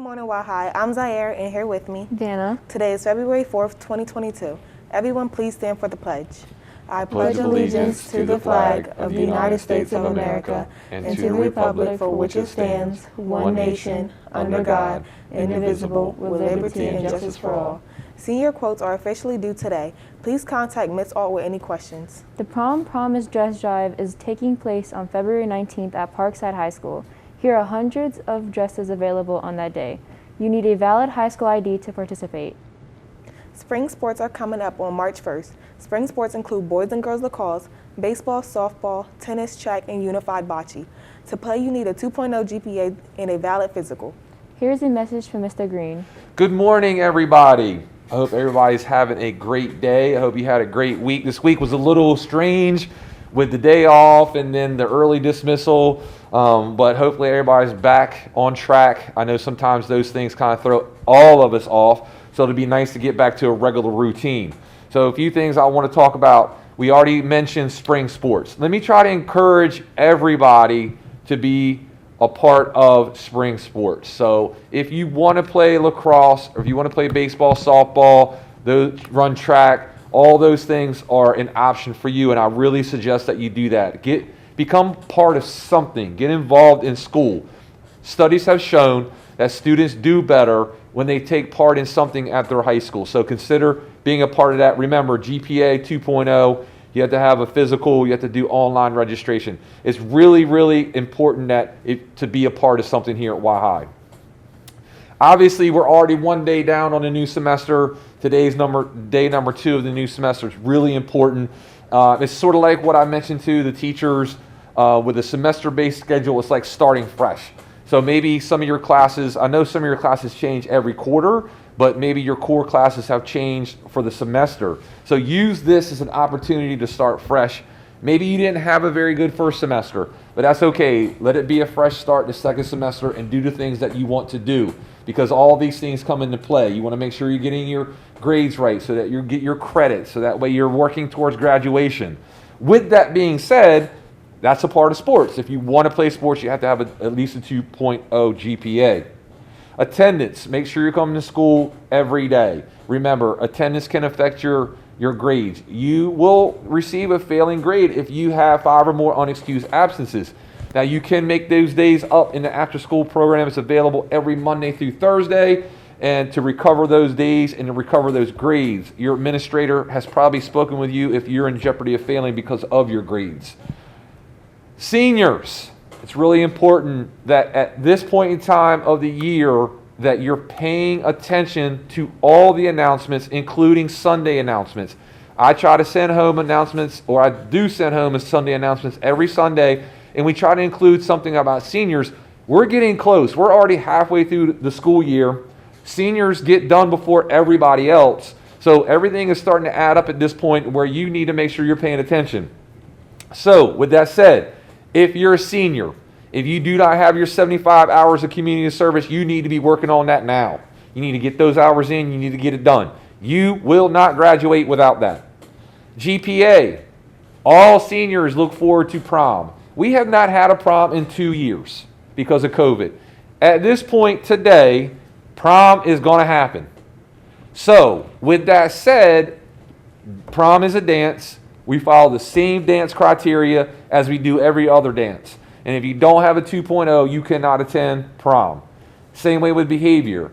morning, Wild High. I'm Zaire, and here with me, Dana. Today is February 4th, 2022. Everyone, please stand for the pledge. I pledge allegiance to the flag of the United States of America and to the republic for which it stands, one nation, under God, indivisible, with liberty and justice for all. Senior quotes are officially due today. Please contact Ms. Alt with any questions. The Prom Promise Dress Drive is taking place on February 19th at Parkside High School. Here are hundreds of dresses available on that day. You need a valid high school ID to participate. Spring sports are coming up on March 1st. Spring sports include boys and girls lacrosse, baseball, softball, tennis, track, and unified bocce. To play, you need a 2.0 GPA and a valid physical. Here's a message from Mr. Green. Good morning, everybody. I hope everybody's having a great day. I hope you had a great week. This week was a little strange with the day off and then the early dismissal, but hopefully everybody's back on track. I know sometimes those things kind of throw all of us off, so it'll be nice to get back to a regular routine. So a few things I want to talk about. We already mentioned spring sports. Let me try to encourage everybody to be a part of spring sports. So if you want to play lacrosse, or if you want to play baseball, softball, run track, all those things are an option for you, and I really suggest that you do that. Become part of something. Get involved in school. Studies have shown that students do better when they take part in something at their high school. So consider being a part of that. Remember, GPA 2.0, you have to have a physical, you have to do online registration. It's really, really important to be a part of something here at Y-High. Obviously, we're already one day down on the new semester. Today's day number 2 of the new semester. It's really important. It's sort of like what I mentioned to the teachers with a semester-based schedule. It's like starting fresh. So maybe some of your classes, I know some of your classes change every quarter, but maybe your core classes have changed for the semester. So use this as an opportunity to start fresh. Maybe you didn't have a very good first semester, but that's okay. Let it be a fresh start in the second semester and do the things that you want to do, because all these things come into play. You want to make sure you're getting your grades right so that you get your credit, so that way you're working towards graduation. With that being said, that's a part of sports. If you want to play sports, you have to have at least a 2.0 GPA. Attendance. Make sure you're coming to school every day. Remember, attendance can affect your grades. You will receive a failing grade if you have 5 or more unexcused absences. Now, you can make those days up in the after-school program. It's available every Monday through Thursday. And to recover those days and to recover those grades, your administrator has probably spoken with you if you're in jeopardy of failing because of your grades. Seniors, it's really important that at this point in time of the year that you're paying attention to all the announcements, including Sunday announcements. I try to send home announcements, or I do send home a Sunday announcements every Sunday, and we try to include something about seniors. We're getting close. We're already halfway through the school year. Seniors get done before everybody else. So everything is starting to add up at this point where you need to make sure you're paying attention. So with that said, if you're a senior, if you do not have your 75 hours of community service, you need to be working on that now. You need to get those hours in. You need to get it done. You will not graduate without that. GPA. All seniors look forward to prom. We have not had a prom in 2 years because of COVID. At this point today, prom is going to happen. So, with that said, prom is a dance. We follow the same dance criteria as we do every other dance. And if you don't have a 2.0, you cannot attend prom. Same way with behavior.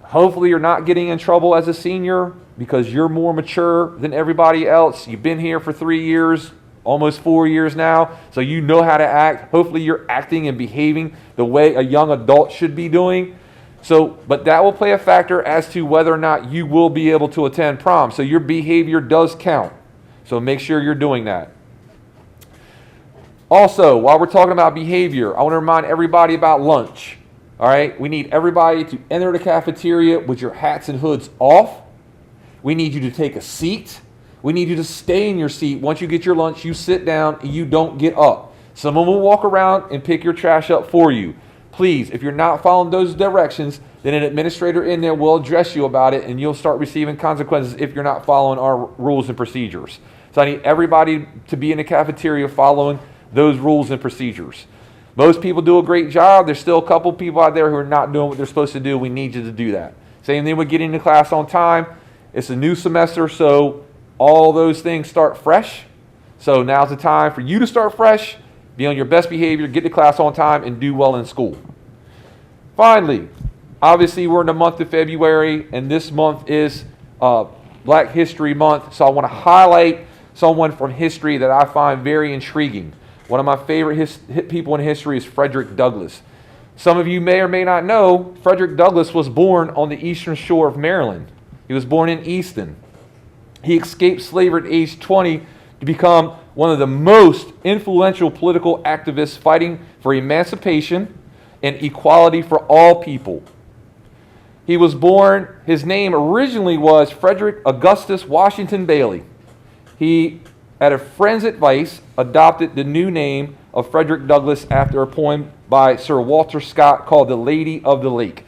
Hopefully you're not getting in trouble as a senior because you're more mature than everybody else. You've been here for 3 years, almost 4 years now, so you know how to act. Hopefully you're acting and behaving the way a young adult should be doing. But that will play a factor as to whether or not you will be able to attend prom. So your behavior does count. So make sure you're doing that. Also, while we're talking about behavior, I want to remind everybody about lunch. All right? We need everybody to enter the cafeteria with your hats and hoods off. We need you to take a seat. We need you to stay in your seat. Once you get your lunch, you sit down and you don't get up. Someone will walk around and pick your trash up for you. Please, if you're not following those directions, then an administrator in there will address you about it, and you'll start receiving consequences if you're not following our rules and procedures. So I need everybody to be in the cafeteria following those rules and procedures. Most people do a great job. There's still a couple people out there who are not doing what they're supposed to do. We need you to do that. Same thing with getting to class on time. It's a new semester, so all those things start fresh. So now's the time for you to start fresh, be on your best behavior, get to class on time, and do well in school. Finally, obviously we're in the month of February, and this month is Black History Month, so I want to highlight someone from history that I find very intriguing. One of my favorite people in history is Frederick Douglass. Some of you may or may not know, Frederick Douglass was born on the eastern shore of Maryland. He was born in Easton. He escaped slavery at age 20 to become one of the most influential political activists fighting for emancipation and equality for all people. He was born, his name originally was Frederick Augustus Washington Bailey. He, at a friend's advice, adopted the new name of Frederick Douglass after a poem by Sir Walter Scott called The Lady of the Lake.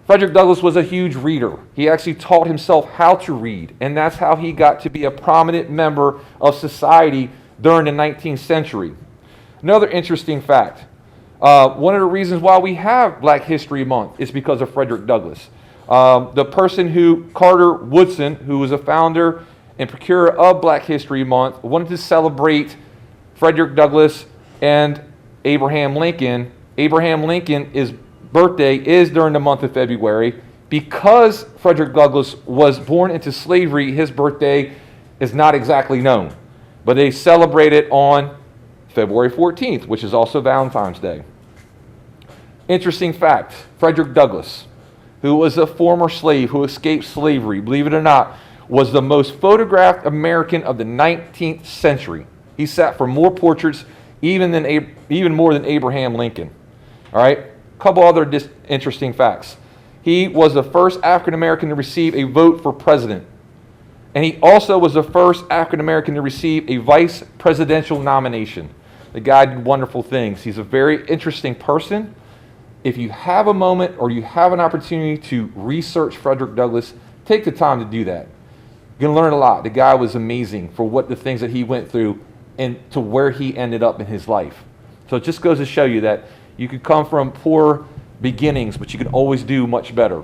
Frederick Douglass was a huge reader. He actually taught himself how to read, and that's how he got to be a prominent member of society during the 19th century. Another interesting fact, one of the reasons why we have Black History Month is because of Frederick Douglass. The person who, Carter Woodson, who was a founder and procurer of Black History Month, wanted to celebrate Frederick Douglass and Abraham Lincoln. Abraham Lincoln's birthday is during the month of February. Because Frederick Douglass was born into slavery, his birthday is not exactly known. But they celebrate it on February 14th, which is also Valentine's Day. Interesting fact, Frederick Douglass, who was a former slave who escaped slavery, believe it or not, was the most photographed American of the 19th century. He sat for more portraits even more than Abraham Lincoln. All right, a couple other interesting facts. He was the first African American to receive a vote for president. And he also was the first African American to receive a vice presidential nomination. The guy did wonderful things. He's a very interesting person. If you have a moment or you have an opportunity to research Frederick Douglass, take the time to do that. You're going to learn a lot. The guy was amazing for what the things that he went through and to where he ended up in his life. So it just goes to show you that you could come from poor beginnings, but you can always do much better.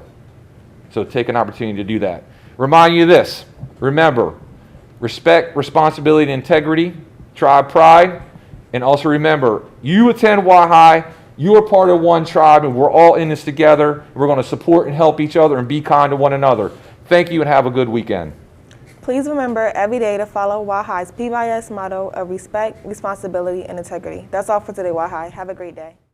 So take an opportunity to do that. Remind you of this. Remember, respect, responsibility, and integrity, tribe pride, and also remember, you attend Y-High, you are part of one tribe, and we're all in this together. We're going to support and help each other and be kind to one another. Thank you and have a good weekend. Please remember every day to follow Y-High's PBIS motto of respect, responsibility, and integrity. That's all for today, Y-High. Have a great day.